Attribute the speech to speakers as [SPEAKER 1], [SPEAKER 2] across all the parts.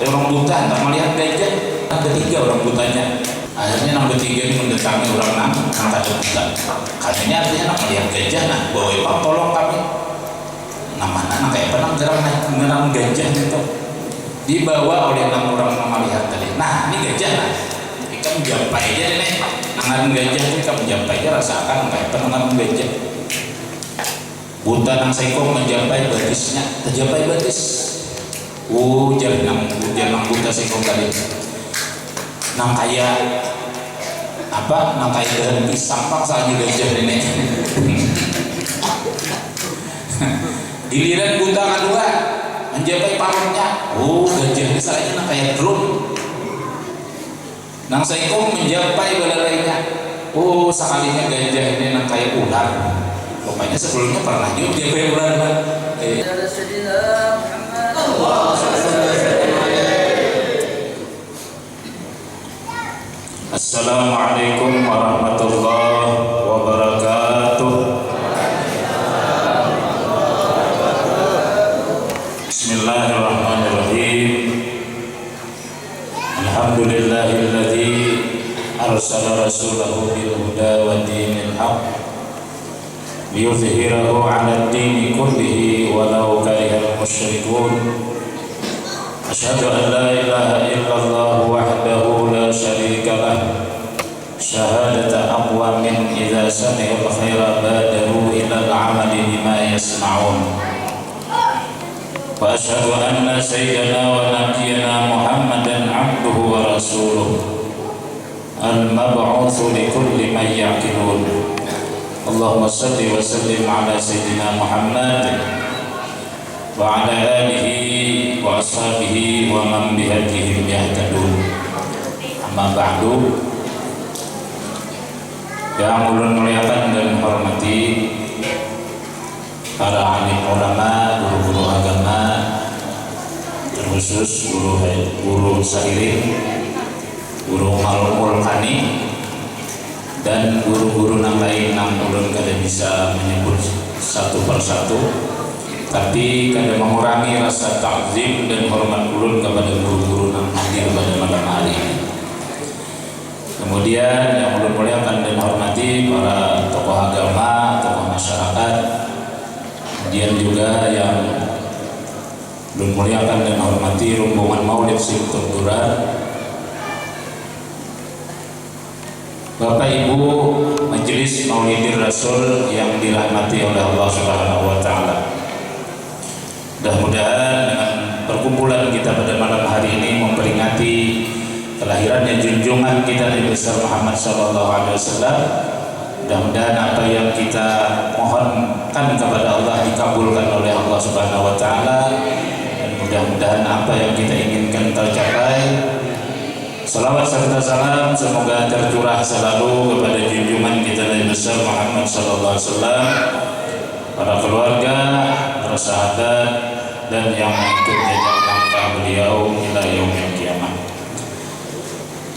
[SPEAKER 1] orang buta tak melihat gajah. Yang ketiga orang butanya. Akhirnya yang ketiga ini mendatangi orang nang kada buta. Katanya artinya nak melihat gajah, nah bawa Pak tolong kami. Namanya nak kayak penang gerang gajah gitu. Dibawa oleh enam orang yang melihat tadi. Nah ini gajah nah. Ikan menjampai aja nih. Nangan gajah ini ikan menjampai aja rasakan kayak penangan gajah. Buta nang sekong menjampai batisnya, terjampai batis. Jangan buta sekong tadi. Nang kaya apa? Nang kaya dahan pisang saja gajah ini. Giliran buta kedua menjampai parutnya. Gajah ini salahnya nang kaya drum. Nang sekong menjampai belalainya. Sekalinya gajah ini nang kaya ular. Pokoknya sebelumnya pernah juga dia kaya ular. Assalamualaikum warahmatullahi wabarakatuh. Bismillahirrahmanirrahim. Alhamdulillahilladzi arsala rasulahu bil huda wa dinil haqq liyuzhirahu 'ala ad-dini kullihi walau karihal musyrikun. Asyhadu an la ilaha illallah wahdahu la syarika lah syahadata aqwamin idza sami'ul khaira badaru ila al-'amali bima yasma'un. Wa asyhadu anna sayyidana wa nabiyyana Muhammadan 'abduhu wa rasuluh al-mab'utsu likulli man ya'qilun. Allahumma salli wa sallim ala sayyidina Muhammad wa ala alihi wa ashabihi wa man bihadihim yahtadun. Amma ba'du. Yang ulun muliakan dan hormati para alim ulama, guru-guru agama, terkhusus guru sairin, guru malumul kani, dan guru-guru yang lain yang ulun kada bisa menyebut satu persatu, tapi kada mengurangi rasa takzim dan hormat ulun kepada guru-guru yang hadir pada malam hari ini. Kemudian yang ulun muliakan dan hormati para tokoh agama, tokoh masyarakat, kemudian juga yang ulun muliakan dan hormati rombongan Maulid Simtud Durar, Bapak Ibu Majelis Maulidir Rasul yang dirahmati oleh Allah Subhanahu wa taala. Mudah-mudahan dengan perkumpulan kita pada malam hari ini memperingati kelahirannya junjungan kita Nabi besar Muhammad sallallahu alaihi wasallam. Mudah-mudahan apa yang kita mohonkan kepada Allah dikabulkan oleh Allah Subhanahu wa taala, dan mudah-mudahan apa yang kita inginkan tercapai. Salawat serta salam semoga tercurah selalu kepada junjungan kita Nabi besar Muhammad sallallahu alaihi wasallam, para keluarga, para sahabat, dan yang mengikut jejak langkah beliau ila yaumil qiyamah.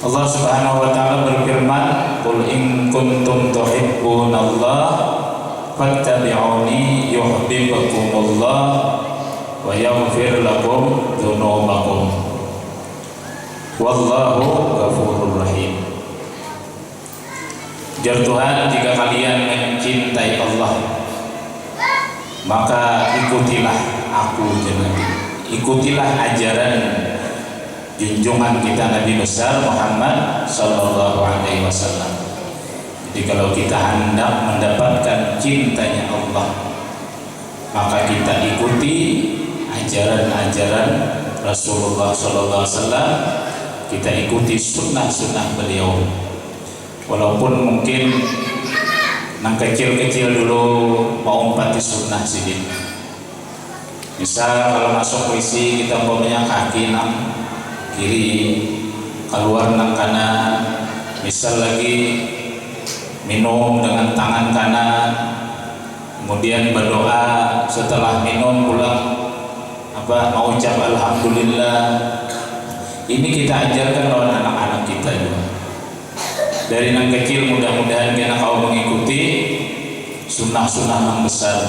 [SPEAKER 1] Allah Subhanahu wa taala berfirman, "Qul in kuntum tuhibbunallah fattabi'uni yuhibbukumullah wa yaghfir lakum dzunubakum. Wallahu ghafurur rahim." Jar Tuhan, jika kalian mencintai Allah, maka ikutilah aku dan Nabi. Ikutilah ajaran junjungan kita Nabi besar Muhammad sallallahu alaihi wasallam. Jadi kalau kita hendak mendapatkan cintanya Allah, maka kita ikuti ajaran-ajaran Rasulullah sallallahu alaihi wasallam. Kita ikuti sunnah-sunnah beliau. Walaupun mungkin nang kecil-kecil dulu mau umpati sunnah sini. Misal kalau masuk WC kita umpamanya kaki nang kiri, keluar nang kanan. Misal lagi minum dengan tangan kanan, kemudian berdoa setelah minum pulang mau ucap alhamdulillah. Ini kita ajarkan oleh anak-anak kita juga. Dari yang kecil mudah-mudahan kita kau mengikuti sunnah-sunnah yang besar,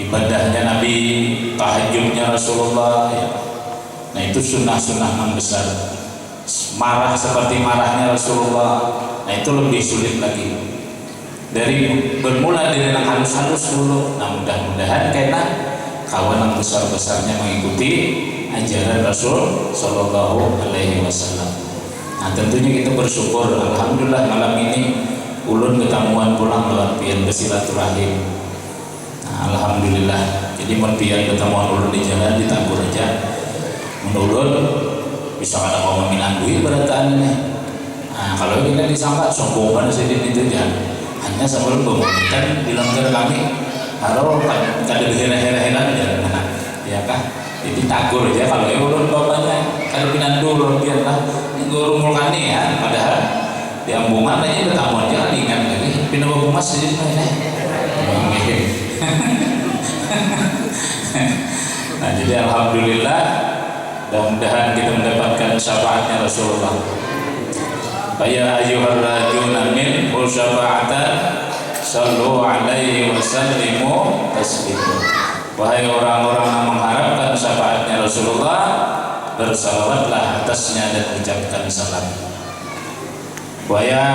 [SPEAKER 1] ibadahnya Nabi, tahajudnya Rasulullah, ya. Nah itu sunnah-sunnah yang besar. Marah seperti marahnya Rasulullah, nah itu lebih sulit lagi. Dari bermula dari yang halus-halus dulu. Nah mudah-mudahan karena kawan yang besar-besarnya mengikuti ajaran Rasul Sallallahu Alaihi Wasallam. Nah tentunya kita bersyukur, alhamdulillah malam ini ulun ketemuan pulang lewat pian bersilaturahim. Nah, alhamdulillah. Jadi mau pian ketemuan ulun di jalan ditanggur aja. Menurut bisa ada kaum minangui berataan ini. Nah kalau kita disangka sombong pada sedih itu jangan. Hanya sebelum pemerintahan bilang ke kami, halo kan kada dihera-hera ya, ya kah? Jadi takur aja kalau ya ulun bapaknya kada pinandur biar lah guru mulkani ya, padahal di ambungan aja ketamuan aja ingat lagi pindah mas jadi mana? Nah jadi alhamdulillah, mudah-mudahan kita mendapatkan syafaatnya Rasulullah. Ya ayyuhalladzina minhu syafa'atan sallu alaihi wa sallimu taslima. Wahai orang-orang yang mengharapkan syafaatnya Rasulullah, bersalawatlah atasnya dan ucapkan salam. Wa ya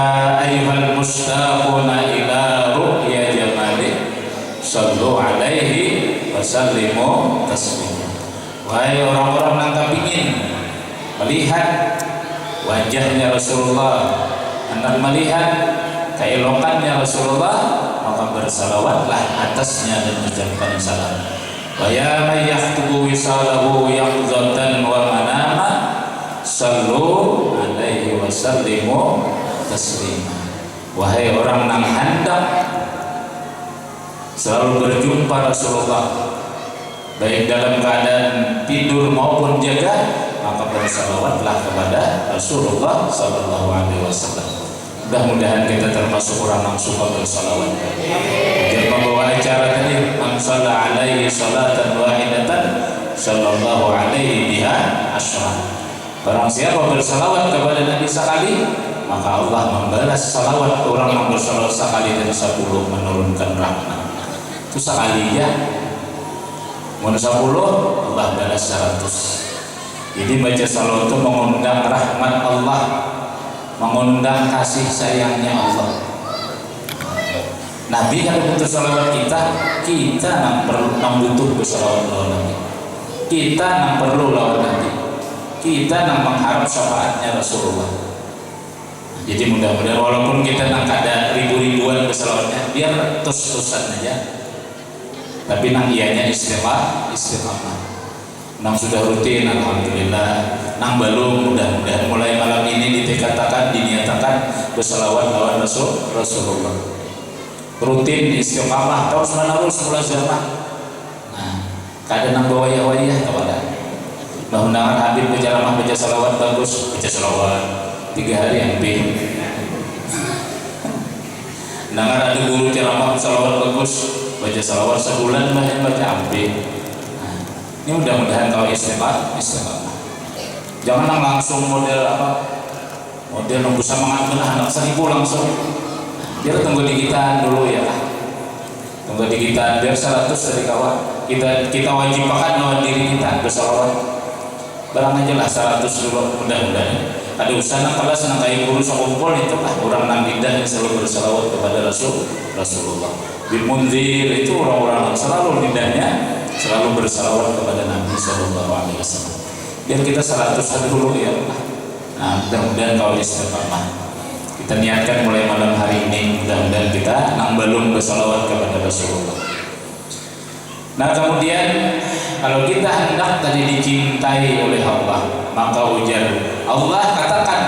[SPEAKER 1] ayyuhal mustaquna ila ru'ya jamali sallu alaihi wa sallimu taslima. Wahai orang-orang yang kepingin melihat wajahnya Rasulullah, hendak melihat keelokannya Rasulullah, maka bersalawatlah atasnya dan ucapkan salam. Wa ya may yaktubu wisalahu yaqzatan wa manama sallu alaihi wa sallimu taslima. Wahai orang yang hendak selalu berjumpa Rasulullah, baik dalam keadaan tidur maupun jaga, maka bersalawatlah kepada Rasulullah Sallallahu Alaihi Wasallam. Mudah-mudahan kita termasuk orang yang suka bersalawat. Dia membawa acara tadi, man shalla alaihi salatan wahidatan sallallahu alaihi biha asyra. Barang siapa bersalawat kepada Nabi sekali, maka Allah membalas salawat orang yang bersalawat sekali dari 10 menurunkan rahmat. Itu sekali ya. Mun 10 Allah balas 100. Jadi baca salawat itu mengundang rahmat Allah, mengundang kasih sayangnya Allah. Nabi kalau butuh salawat kita nang perlu nang butuh bersalawat lawan Nabi. Kita nang perlu lawan Nabi. Kita nang mengharap syafaatnya Rasulullah. Jadi mudah-mudahan walaupun kita nang kada ribu-ribuan bersalawatnya, biar tus-tusan aja. Tapi nang ianya istiqamah. Nang sudah rutin, alhamdulillah. Nang belum, mudah-mudahan mulai malam ini diniatakan bersalawat lawan Rasulullah. Rutin istiqamah terus menerus mulazamah. Nah, kada nang bawaya-waya kepada. Mudah-mudahan Habib baca salawat bagus, baca salawat 3 hari ambil. Dengar ada guru ceramah salawat bagus, baca salawat sebulan baca ambil. Ini mudah-mudahan kalau istiqamah. Jangan langsung model nunggu sama anak 1000 langsung. Biar tunggu digitan dulu ya. Tunggu digitan biar 100 dari kawan. Kita wajib makan lawan diri kita bersalawat. Barang aja lah 100 dulu mudah-mudahan. Ada usaha kalau senang kayak guru sakumpul itu lah orang nang lidah yang selalu bersalawat kepada Rasulullah. Bil Munzir itu orang-orang yang selalu lidahnya selalu bersalawat kepada Nabi Sallallahu Alaihi Wasallam. Biar kita 100 dulu ya. Nah, mudah-mudahan kalau istiqamah. Kita niatkan mulai malam hari ini, mudah-mudahan kita nang belum bersalawat kepada Rasulullah. Nah kemudian kalau kita hendak tadi dicintai oleh Allah, maka ujar Allah katakan,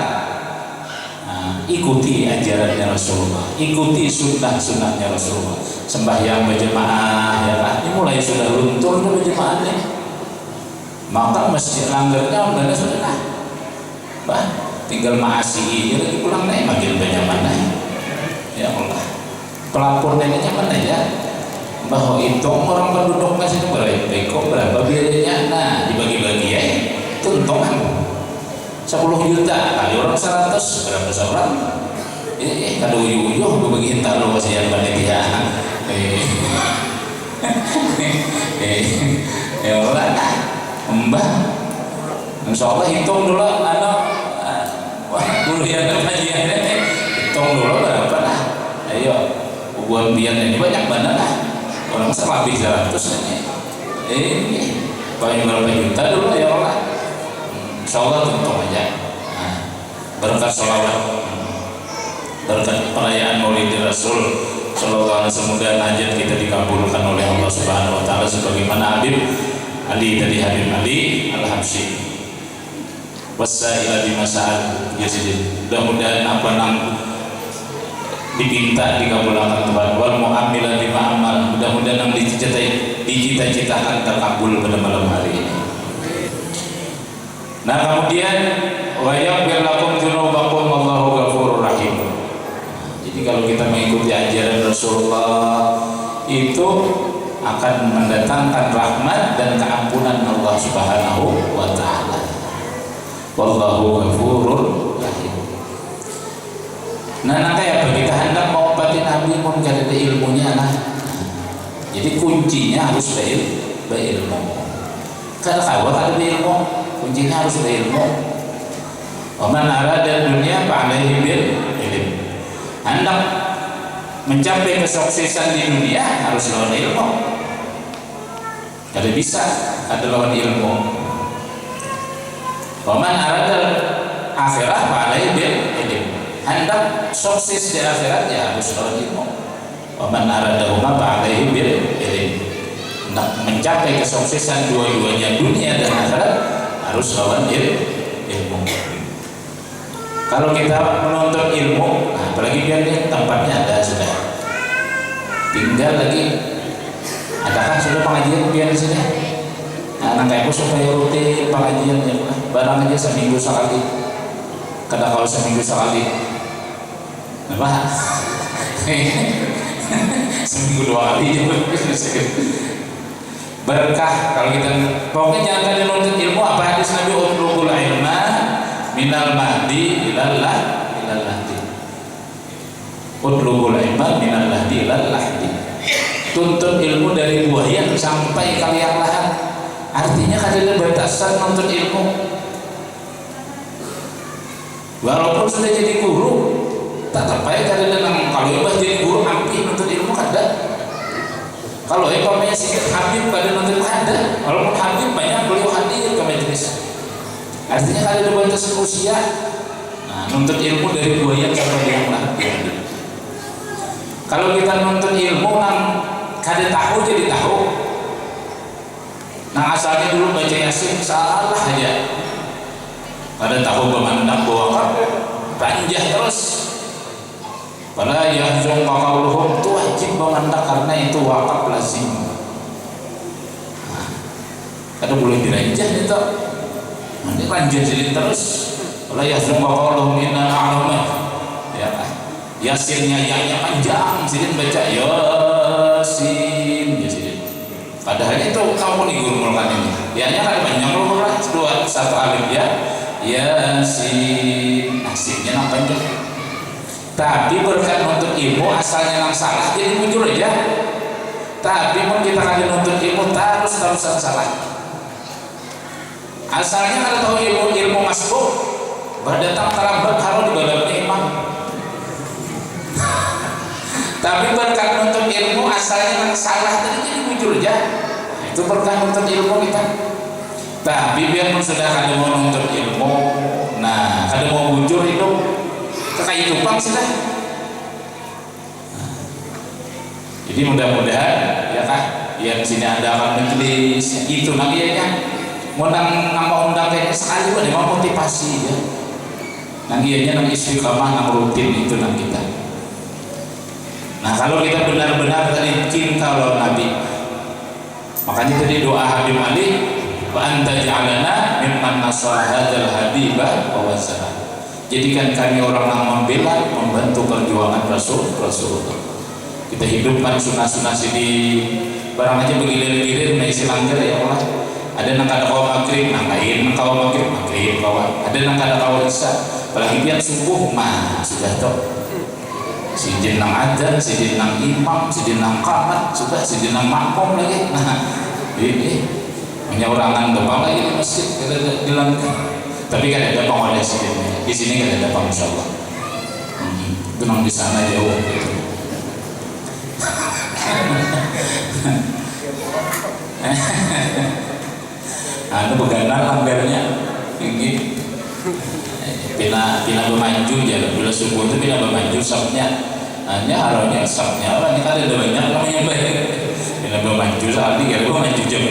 [SPEAKER 1] ikuti ajarannya Rasulullah, ikuti sunnah-sunnahnya Rasulullah. Sembahyang berjemaah ya kan, ini mulai sudah luntur berjemaahnya. Maka masjid langgarnya udah sudah bah, tinggal maasihi lagi pulang naik makin banyak mana ya Allah. Pelapor neneknya mana ya? Bahwa itu orang penduduk masih berapa biayanya? Nah dibagi-bagi ya, tuntungan 10 juta kali orang 100 berapa seorang? Kado uyuh begitu taruh masih yang panitia. Ya Allah, Mbah Insya Allah hitung dulu guru yang kajian hitung dulu berapa lah. Ayo buat biar ini banyak mana lah, orang masa lebih 100 ini paling berapa juta dulu ya Allah. Insya Allah tentu aja. Nah, berkat sholawat, berkat perayaan Maulid Rasul Sallallahu Alaihi Wasallam, semoga hajat kita dikabulkan oleh Allah Subhanahu Wa Taala sebagaimana Habib Ali dari Habib Ali Al-Habsyi. Wassailah di masa'al jasidin. Mudah-mudahan apa nang dipinta dikabulkan Tuhan. Wal mu'amilah bima amal. Mudah-mudahan yang dicita-citakan terkabul pada malam hari ini. Nah kemudian wa yaghfir lakum dzunubakum wallahu ghafurur rahim. Jadi kalau kita mengikuti ajaran Rasulullah itu akan mendatangkan rahmat dan keampunan Allah Subhanahu wa taala. Wallahu ghafurur rahim. Nah kayak apa kita hendak mengobati Nabi mungkin ada ilmunya nah. Jadi kuncinya harus berilmu. Karena kalau ada ilmu, kuncinya harus berilmu. Wa man arada dunya fa'alaihi bil ilm. Hendak mencapai kesuksesan di dunia harus lawan ilmu. Kalau bisa ada lawan ilmu. Wa man arada akhirah fa'alaihi bil ilm. Hendak sukses di akhirat ya harus lawan ilmu. Wa man aradahuma fa'alaihi bil ilm. Hendak mencapai kesuksesan dua-duanya dunia dan akhirat harus lawan ilmu. Kalau kita menuntut ilmu, nah apalagi biar tempatnya ada sudah. Tinggal lagi, adakah sudah pengajian biar di sini? Nah, anak kayak supaya rutin pengajiannya, barang aja seminggu sekali. Kadang kalau seminggu sekali, apa? Seminggu 2 kali juga. Berkah kalau kita, pokoknya jangan kalian menuntut ilmu. Apa hadis Nabi utlubul ilma minal mahdi ilal lahdi. Utlubul ilma minal lahdi ilal lahdi. Tuntut ilmu dari buaya sampai ke liang lahat. Artinya kalian batasan menuntut ilmu. Walaupun sudah jadi guru, tetap aja kalian kalau ibadah jadi guru hampir menuntut ilmu kada. Kalau ibaratnya sedikit habib pada nuntut ada, walaupun habib banyak beliau hadir ke majelis. Artinya kalau ada batas usia, nah, nuntut ilmu dari buaya sampai yang lahir. Kalau kita nuntut ilmu nang kada tahu jadi tahu. Nah asalnya dulu baca Yasin salah aja. Kada tahu memandang bahwa panjang terus. Pada yahzun qawluhum itu wajib memandang karena itu wakaf lazim. Nah, kada boleh diranjah itu. Nanti lanjut jadi terus. Pada yahzun qawluhum inna na'lamu. Ya, Yasinnya yang panjang, jadi baca Yasin, jadi. Padahal itu kamu nih guru mulkan ini. Dianya kan panjang loh, satu alif ya. Yasin, asinnya nang panjang. Tapi berkat nuntut ilmu asalnya yang salah jadi muncul aja. Tapi pun kita kali nuntut ilmu terus salah. Asalnya kalau tahu ilmu masbuk berdatang terlambat harus dibalapnya imam. Tapi berkat nuntut ilmu asalnya yang salah tadi jadi muncul aja. Itu berkat nuntut ilmu kita. Tapi biarpun sudah kada mau nuntut ilmu, nah kada mau muncul itu kayak Jepang sudah. Nah, jadi mudah-mudahan ya kak, yang sini ada akan majelis itu nangianya mau nama undang kayak sekali pun mau motivasi ya. Nangianya nang istiqamah nang rutin itu nang kita. Nah kalau kita benar-benar tadi cinta lawan Nabi, makanya tadi doa Habib Ali wa anta ja'alana mimman nasara hadzal habibah wa wasara. Jadikan kami orang yang membela, membantu perjuangan Rasulullah. Kita hidupkan sunnah-sunnah sini. Barang aja bergilir-gilir, naik silanggar ya Allah. Ada yang kada kawa maghrib, nangkain, nang kawa maghrib kawan. Ada yang kada kawa isya, apalagi biar subuh, mah sudah toh. Sidin nang adzan, sidin nang imam, sidin nang qamat, sudah sidin nang makmum lagi. Nah, ini hanya orangan depan lagi di masjid kita bilang, tapi kan ada pengodes di sini kan ada Pak, Masya Allah. Itu nang di sana jauh gitu. Anu begana langgarnya tinggi. Pina bermaju aja, bila subuh itu pina bermaju sabnya, hanya harusnya sabnya lah ini ada banyak namanya baik. Pina bermaju saat ini kalau bermaju jam.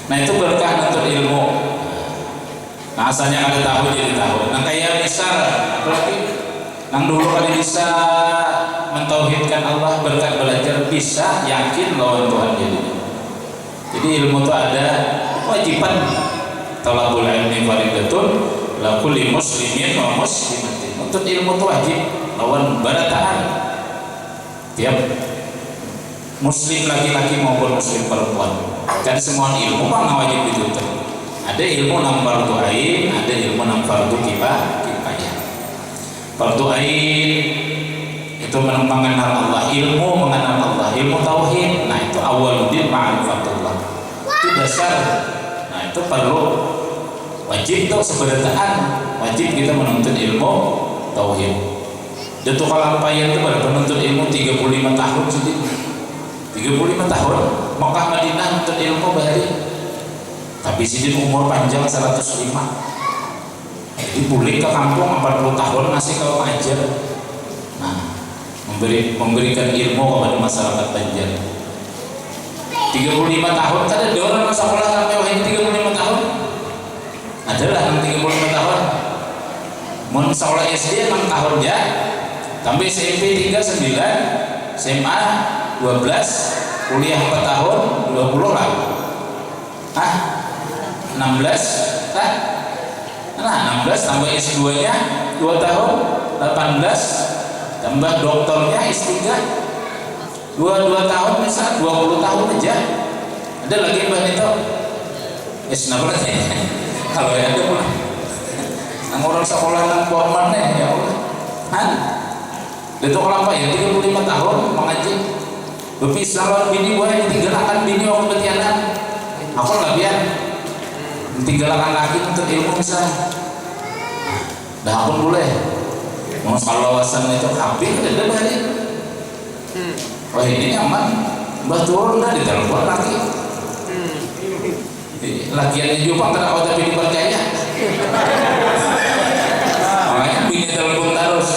[SPEAKER 1] Nah itu berkah untuk ilmu. Nah asalnya ada tahu jadi tahu. Nah kayak misal, nang dulu kali bisa mentauhidkan Allah berkat belajar bisa yakin lawan Tuhan jadi ilmu itu ada kewajiban. Talabul ilmi faridatun la kulli muslimin wa muslimatin. Untuk ilmu itu wajib lawan barataan tiap muslim laki-laki maupun muslim perempuan. Kan semua ilmu kan wajib dituntut. Ada ilmu nang fardu ain, ada ilmu nang fardu kifayah. Fardu ain itu mengenal Allah, ilmu mengenal Allah, ilmu tauhid. Nah itu awaludin ma'rifatullah. Itu dasar. Nah itu perlu wajib tuh seberataan, wajib kita menuntut ilmu tauhid. Jatuh kalampayan itu pada penuntut ilmu 35 tahun sedih. 35 tahun Mekah Madinah menuntut ilmu bahari. Tapi sidin umur panjang 105. Jadi pulang ke kampung 40 tahun masih kalau ngajar. Nah, memberikan ilmu kepada masyarakat Banjar. 35 tahun kan ada orang sekolah sampai wah ini 35 tahun. Adalah 35 tahun. Mun sekolah SD 6 tahun ya. Sampai SMP 3 9, SMA 12, kuliah 4 tahun 20 lah. 16 kan? Nah 16 tambah S2 nya 2 tahun 18 tambah doktornya S3 2 tahun misal 20 tahun aja. Ada lagi Mbak Nito S6 berarti kalau ya ada pula nang orang sekolah nang formalnya ya Allah itu kalau apa ya 35 tahun mengaji berpisah lawan bini gue yang tinggalkan bini orang betianan aku nggak biar tinggalkan lagi untuk ilmu misalnya dah pun boleh mau salawasan itu habis ada balik wah ini nyaman mbah turun dah ditelepon lagi lagiannya juga karena kau tapi dipercaya makanya bini telepon terus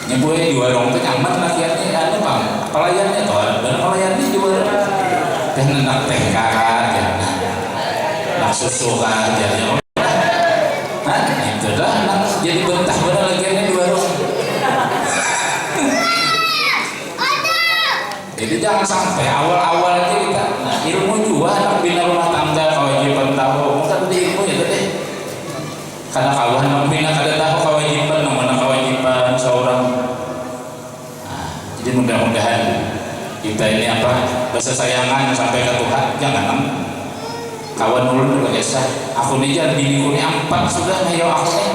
[SPEAKER 1] ini gue di warung tuh nyaman lakiannya ada bang pelayannya tuh dan pelayannya di warung teh nenak teh karat ya nak susu kan jadi nah itu dah jadi betah bener lakiannya di warung. Jadi jangan sampai awal-awal aja kita ilmu juga anak bina rumah tangga kewajiban tahu bukan di ilmu ya tadi karena kawan bina kada tahu kewajiban mana kewajiban seorang. Jadi mudah-mudahan kita ini apa bahasa sayangan sampai ke Tuhan jangan kawan dulu biasa aku nih jangan bini ku 4 sudah ayo aku nih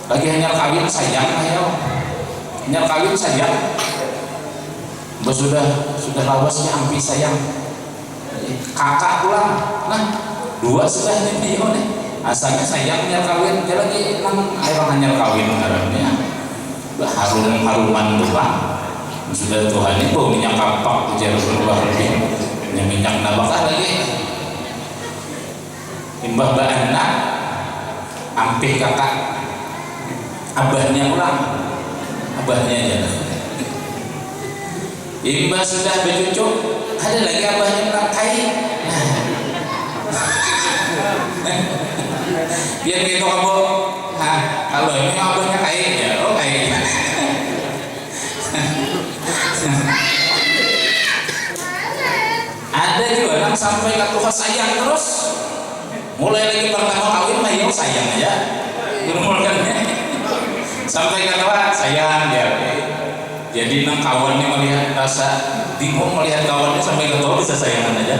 [SPEAKER 1] lagi hanya kawin sayang ayo hanya kawin sayang sudah lawasnya hampir sayang kakak pulang nah 2 sudah nih asalnya sayangnya kawin dia lagi ayo hanya kawin karena haruman tuh sudah Tuhan itu minyak kapak ujar berubah lebih minyak nabakah lagi imbah anak ampih kakak abahnya pulang abahnya aja imbah sudah bercucuk ada lagi abahnya pulang kain biar gitu kamu kalau ini abahnya kain ya oh kain ada juga yang sampai ke Tuhan sayang terus mulai lagi pertama kawin mah yang sayang aja sampai ke Tuhan sayang ya jadi nang kawannya melihat rasa bingung melihat kawannya sampai ke Tuhan bisa sayangan aja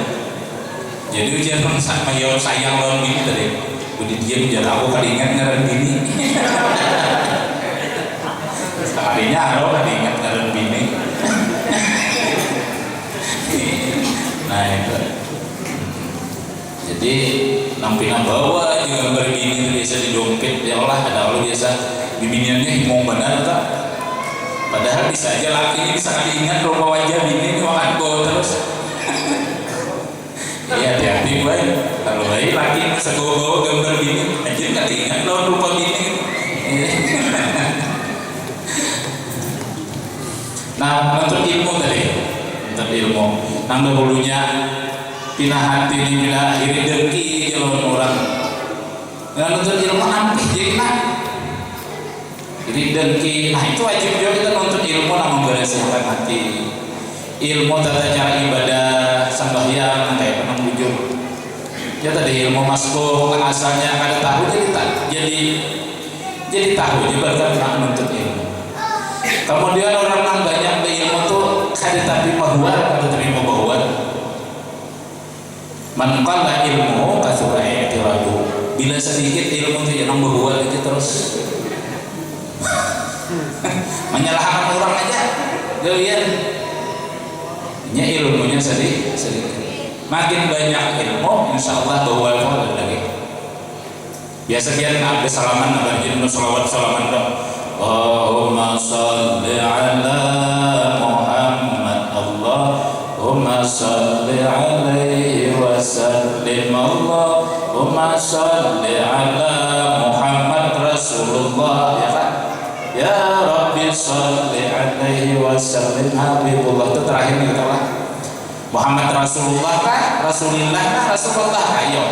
[SPEAKER 1] jadi ujian sama yang sayang lawan bini tadi udah dia biar aku kali ingat ngaran bini Kalinya aro kan ingat kalian bini. Nah itu. Jadi nampina bawa aja gambar bini biasa di dompet ya Allah, ada Allah biasa di biniannya mau benar tak? Padahal bisa aja laki ini bisa kali ingat kalau wajah bini ini makan bawa terus. Iya hati-hati gue. Kalau lagi laki segowo gambar bini, aja nggak ingat lo rupa bini. Nah, untuk ilmu tadi, untuk ilmu. Nang dahulunya pinah hati ini pinah iri dengki kalau orang. Nah, untuk ilmu ampih jadi nah. Iri dengki, nah itu wajib juga kita untuk ilmu nang membereskan hati. Ilmu tata cara ibadah sembahyang kayak penang bujur. Ya tadi ilmu masuk kan asalnya kada tahu jadi tahu ibaratkan nak menuntut ilmu. Kemudian orang yang banyak berilmu tuh kada tapi bahwa kada terima bahwa man qalla ilmu kasura i'tiradu. Bila sedikit ilmu itu yang bahwa itu terus menyalahkan orang aja. Lihat nya ilmunya sedikit. Makin banyak ilmu insyaallah bahwa itu lagi. Biasa dia ada salaman ada ilmu salaman dong. Allahumma salli ala Muhammad Allahumma salli alaihi wa sallim Allahumma salli ala Muhammad Rasulullah ya kan ya Rabbi salli alaihi wa sallim Habibullah itu terakhir kita lah Muhammad Rasulullah kan Rasulullah ayo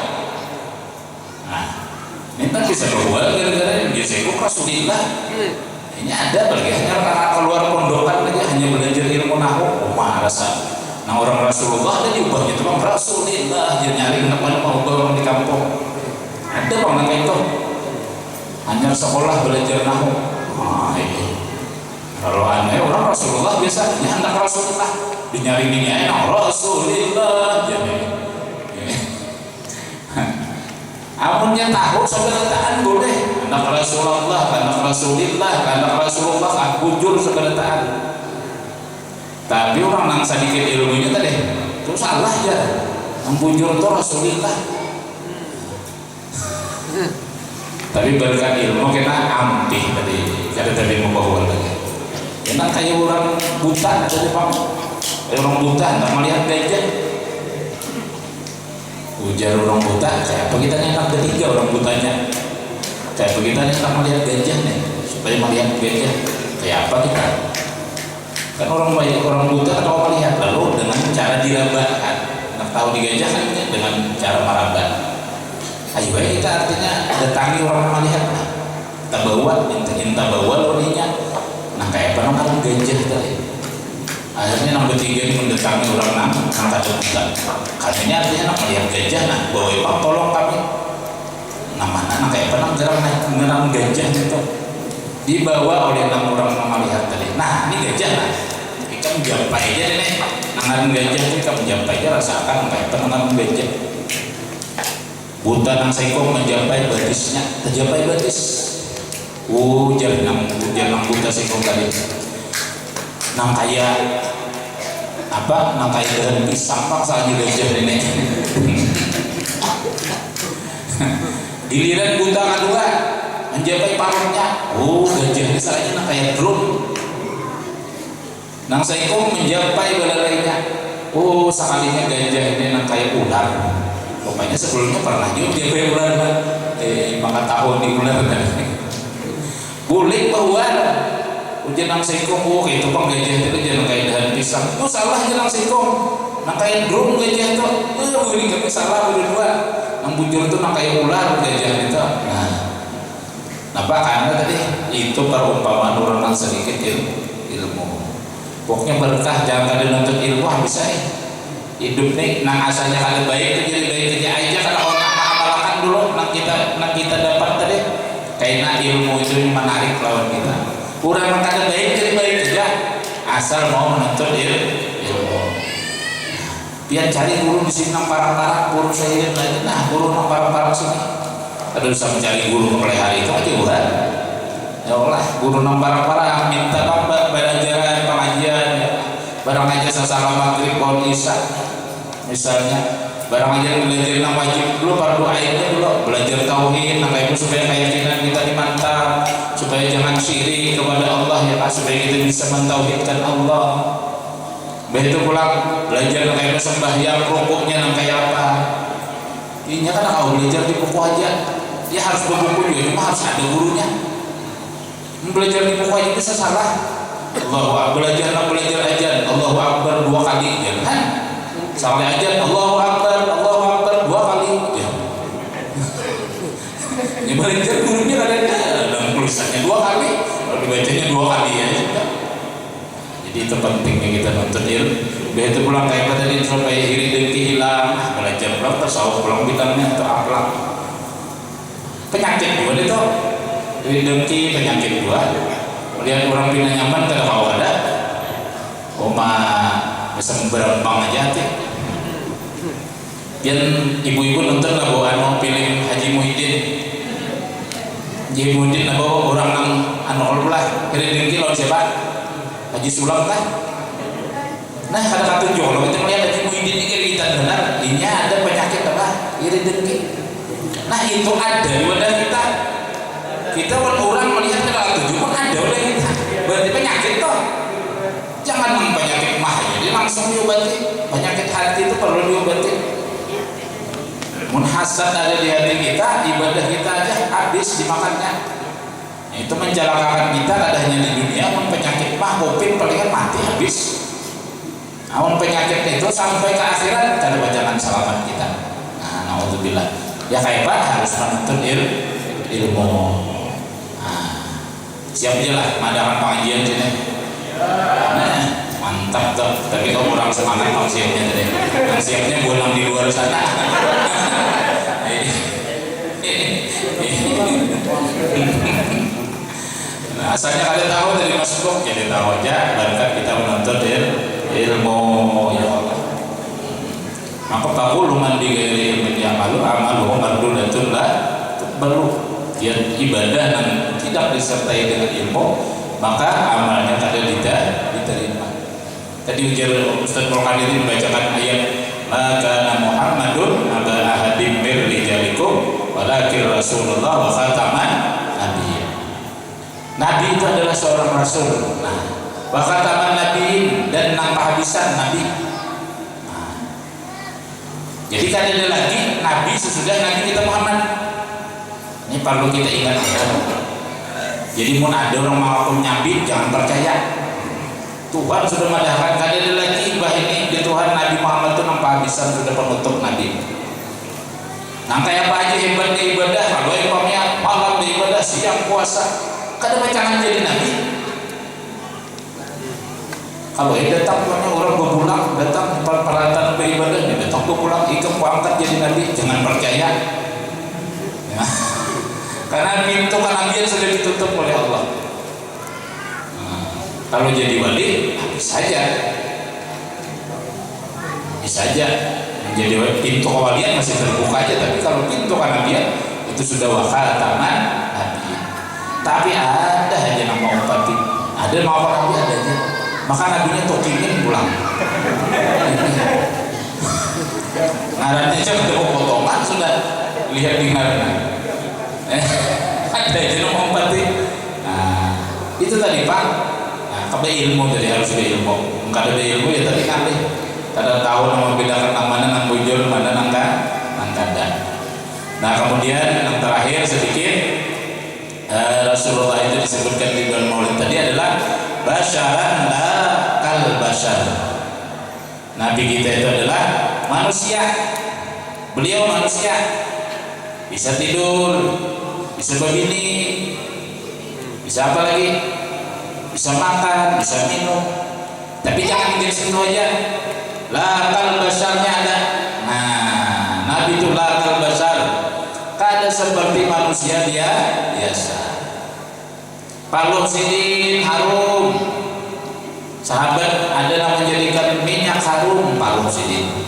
[SPEAKER 1] nah ini kan bisa berbuat gara-gara biasa itu Rasulullah ini ada bagi hanya karena keluar pondokan aja hanya belajar ilmu nahu rasa nah orang Rasulullah ada diubahnya itu bang Rasulullah dia nyari teman mau orang di kampung ada bang kayak itu hanya sekolah belajar nahu itu kalau aneh orang Rasulullah biasanya anak Rasulullah dinyari enak Rasulullah jadi amunnya tahu seberataan boleh anak Rasulullah anak Rasulullah bujur seberataan tapi orang nang sedikit ilmunya tadi itu salah ya yang bujur itu Rasulullah tapi berkat ilmu kita ampih tadi membawa lagi enak kayak orang buta tadi pak kayak orang buta nggak melihat gajah ujar orang buta kayak apa kita enak ketiga orang butanya kayak begitu enak melihat gajah nih supaya melihat gajah kayak apa kita kan orang baik orang buta kan mau melihat lalu dengan cara dirabahkan nak tahu digajah kan dengan cara marabah ayo kita artinya datangi orang melihat kita bawa lorinya nah kayak apa namanya gajah tadi akhirnya yang ketiga ini mendatangi orang nang kada buta katanya artinya nak melihat gajah nah bawa bang tolong kami nah mana kayak apa nang gajah gitu dibawa oleh enam orang melihat tadi nah ini gajah nah kita menjampai aja nih nangan gajah kita menjampai aja rasakan kayak apa nangan gajah buta nang sekong menjampai batisnya terjampai batis jangan buta sekong tadi nang kayak apa nang kayak dahan pisang paksa aja gajah ini giliran buta kedua menjapai parutnya gajah ini salahnya nang kayak drone nang seikung menjapai belalainya sekalinya gajah ini nang kayak ular pokoknya sebelumnya pernah juga dia kayak ular maka tahun di ular boleh bahwa ujian nang seikung itu bang gajah itu jangan kayak dahan pisang salah jangan seikung nang kayak drone gajah itu ini kami salah berdua nang bujur itu nang kayak ular gajah itu nah karena tadi itu perumpamaan orang yang sedikit ilmu pokoknya berkah jangan kada nuntut ilmu habis saya hidup nih nang asalnya kada baik itu jadi baik aja karena orang amalkan dulu nang kita dapat tadi karena ilmu itu menarik lawan kita kurang kada baik jadi baik aja asal mau menuntut ilmu biar cari guru di sini nang parang-parang guru saya lagi guru nang parang-parang sini ada usah mencari guru mulai hari itu aja bukan Ya Allah, guru nang barang-barang minta tambah belajaran pengajian ya. Barang aja sasaran maghrib pohon isya misalnya, barang aja belajar nang wajib dulu, fardu ain dulu, belajar tauhid nang itu supaya keyakinan kita dimantap, supaya jangan syirik kepada Allah ya Pak, supaya kita bisa mentauhidkan Allah. Begitu pulang belajar nang itu sembahyang rukuknya nang kayak apa. Ini kan kalau belajar di buku aja, ya harus berbuku juga, cuma harus ada gurunya. Belajar di buku aja bisa salah. Allahu Akbar, belajar aja Allahu Akbar 2 kali ya kan? Sampai aja Allahu Akbar 2 kali ya. Ya belajar gurunya kadang-kadang dalam tulisannya 2 kali, kalau dibacanya 2 kali ya. Jadi itu pentingnya kita nonton ilmu. Begitu pulang kayak tadi supaya iri dengki hilang, belajar pulang tasawuf pulang bidangnya atau akhlak. Penyakit juga itu, iri dengki penyakit juga. Lihat orang pindah nyaman tidak mau ada, oma bisa berembang aja teh. Biar ibu-ibu nonton lah bawa film Haji Muhyiddin. Haji Muhyiddin lah bawa orang anu lah, iri dengki lawan siapa? Haji Sulam kan? Nah ada tunjuk kalau kita melihat Haji Muhyiddin ini kita benar, ini ada penyakit apa? Iri dengki. Nah itu ada di wadah kita. Kita orang melihat kita tujuh pun ada wadah kita. Berarti penyakit toh. Jangan nang penyakit mah, jadi langsung diobati. Penyakit hati itu perlu diobati. Mun hasad ada di hati kita, ibadah kita aja habis dimakannya. Itu mencelakakan kita, tidak hanya di dunia, pun penyakit mah kopin palingan mati habis. Namun penyakit itu sampai ke akhirat kita jangan salahkan kita. Nah, naudzubillah. Ya kayak Pak harus menuntut ilmu. Nah, siap aja lah madakan pengajian sini. Nah, mantap tuh. Tapi kalau kurang semangat mau siapnya tadi. Yang siapnya bulan di luar sana. Nah, asalnya kalian tahu dari masuk jadi tahu aja berkat kita menuntut ilmu ya Allah. Maka pakul man di ghairi ilmin ya'malu amaluhu mardudatun la tuqbalu. Dia ibadah yang tidak disertai dengan ilmu, maka amalnya tidak diterima. Tadi ujar Ustaz Mulkadiri membacakan ayat la kana Muhammadun aba ahadim mir rijalikum walakin Rasulullah wa khataman nabiyyin. Nabi itu adalah seorang rasul. Nah, wa khataman nabiyyin dan nang kehabisan nabi. Nah, jadi kan ada lagi nabi sesudah nabi kita Muhammad. Ini perlu kita ingat ya. Jadi mun ada orang mengaku nabi jangan percaya. Tuhan sudah madahkan kan ada lagi bah ini di Tuhan Nabi Muhammad itu nang kehabisan sudah penutup nabi. Nang kayak apa aja hebatnya ibadah, kalau impamnya malam beribadah, siang puasa. Kada jangan jadi nabi. Kalau datang orang berpulang, datang peralatan beribadahnya, datang berpulang, ikut kuangkat jadi nabi, jangan percaya. Ya. Karena pintu kenabian sudah ditutup oleh Allah. Nah, kalau jadi wali, bisa saja. Menjadi wali, pintu kewalian masih terbuka aja, tapi kalau pintu kenabian itu sudah wakhataman nabi. Tapi ada aja nama upati, ada mau nabi ada aja. Maka nabinya tokingin pulang. Ngarannya aja ketemu potongan sudah lihat di ngaran. Ada aja nama upati. Nah, itu tadi Pak. Nah, kebe ilmu jadi harus ada ilmu. Enggak ada ilmu ya tadi kali. Kada tahu nama bedakan nang mana nang bujur mana nang kada. Nah kemudian yang terakhir sedikit. Rasulullah itu disebutkan di dalam maulid tadi adalah basyaran la kal basyar. Nabi kita itu adalah manusia. Beliau manusia, bisa tidur, bisa begini, bisa apa lagi, bisa makan, bisa minum. Tapi jangan di situ aja. La kal basyarnya ada. Nah, Nabi itu la kal basyar. Kada seperti manusia dia biasa. Paluh sidin harum. Sahabat ada yang menjadikan minyak harum paluh sidin.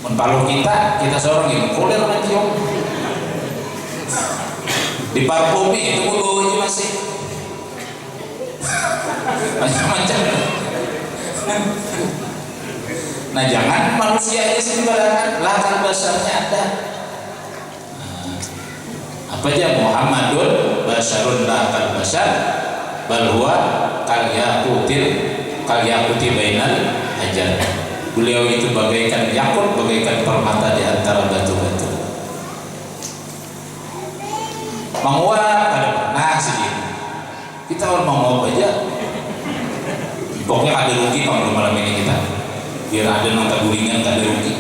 [SPEAKER 1] Paluh kita seorang ini kulir mencium. diparfumi itu baunya masih macam-macam. Nah jangan manusia ini sembarangan, latar basarnya ada. Apa aja Muhammadun basarun latar basar balwa karya kuti bainal hajar. Beliau itu bagaikan yakut, bagaikan permata di antara batu-batu. Menguap ada pernah sih. Kita orang menguap aja. Pokoknya ada rugi kalau malam ini kita. Biar ada nonton gulingan ada rugi.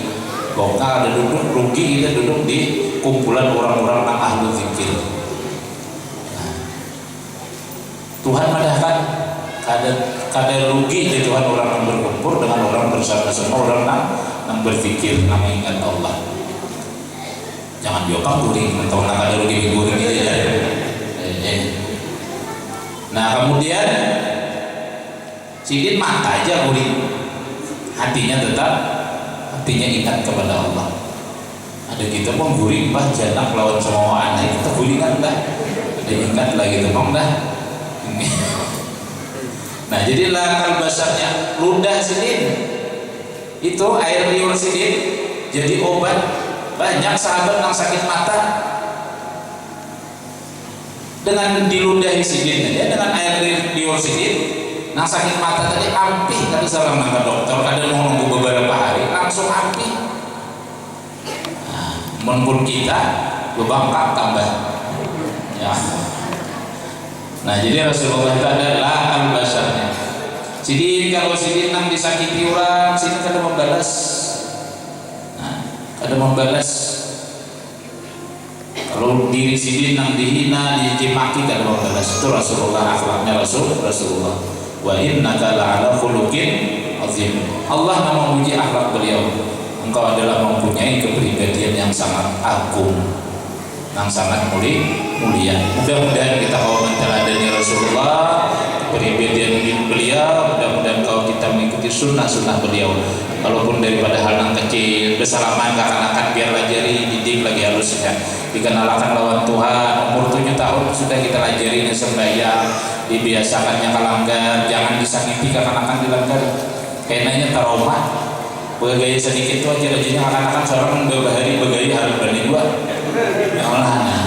[SPEAKER 1] Pokoknya ada duduk rugi, kita duduk di kumpulan orang-orang yang ahli zikir. Tuhan madahkan kada rugi di Tuhan orang yang berkumpul dengan orang bersama-sama orang yang berfikir, yang ingat Allah. Jangan diopang guring, mentau nak ada rugi guring ini ya. Nah kemudian sidin mata aja guring, hatinya tetap, hatinya ingat kepada Allah. Ada kita pun guring bah janak lawan semua anak kita guringan dah, ada ingat lagi tuh bang dah. Nah jadi lakal basarnya ludah sidin itu air liur sidin jadi obat. Banyak sahabat yang sakit mata dengan diludahi sidin aja, dengan air liur sidin yang sakit mata tadi ampih. Tadi salam nangka dokter kadang mau nunggu beberapa hari langsung ampih. Nah, menpun kita bebangkak tambah ya. Nah jadi Rasulullah itu adalah al-basarnya sidin. Kalau sidin nang disakiti orang sidin kada membalas, ada membalas. Kalau diri sidin nang dihina dicimaki kada membalas. Itu Rasulullah, akhlaknya Rasulullah. Wa innaka la'ala khuluqin azim. Allah memuji akhlak beliau. Engkau adalah mempunyai kepribadian yang sangat agung, yang sangat mulia. Mudah-mudahan kita mau menteladani Rasulullah, kepribadian beliau. Mudah-mudahan kalau kita mengikuti sunnah-sunnah beliau. Walaupun daripada hal yang kecil, bersalaman kanak-kanak biar lajari, didik lagi halusnya, dikenalkan lawan Tuhan. Umur 7 tahun sudah kita lajari sembahyang, dibiasakannya kalanggar, jangan disakiti kanak-kanak dilanggar. Kayaknya trauma. Bergaya sedikit tuh aja rajinnya kanak-kanak seorang berbahari bergaya harus berani dua. Ya Allah. Nah,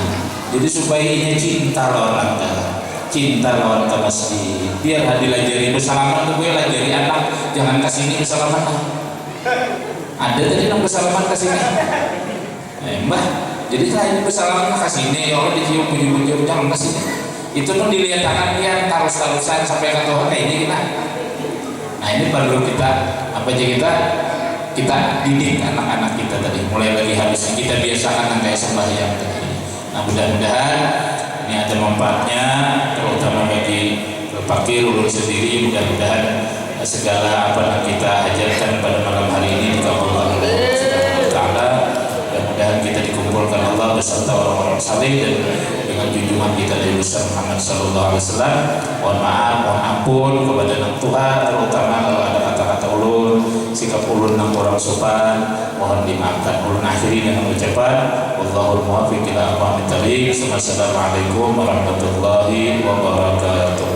[SPEAKER 1] jadi supaya ini cinta lawan langgar, cinta lawan ke masjid. Biar dilajari bersalaman tuh gue lajari anak, jangan kasih ini bersalaman. Ada tadi yang bersalaman ke sini. Mbah, jadi saya bersalaman ke sini, ya Allah dicium puji-puji jangan ke sini. Itu pun dilihat tangan dia tarus-tarusan sampai ke Tuhan kayak ini kita. Nah ini perlu kita apa aja kita didik anak-anak kita tadi. Mulai lagi harusnya kita biasakan kayak sembahyang tadi. Nah mudah-mudahan ini ada manfaatnya, terutama bagi fakir ulun sendiri. Mudah-mudahan segala apa yang kita ajarkan pada malam hari ini dikabulkan oleh Allah Subhanahu wa taala. Mudah-mudahan kita dikumpulkan Allah beserta orang-orang saleh dan dengan junjungan kita Nabi besar Muhammad sallallahu alaihi wasallam. Mohon maaf, mohon ampun kepada Nang Tuhan, terutama kalau ada kata-kata ulun, sikap ulun nang kurang sopan, mohon dimaafkan. Ulun akhiri dengan ucapan wallahul muwaffiq ila aqwamit thoriq. Wassalamualaikum warahmatullahi wabarakatuh.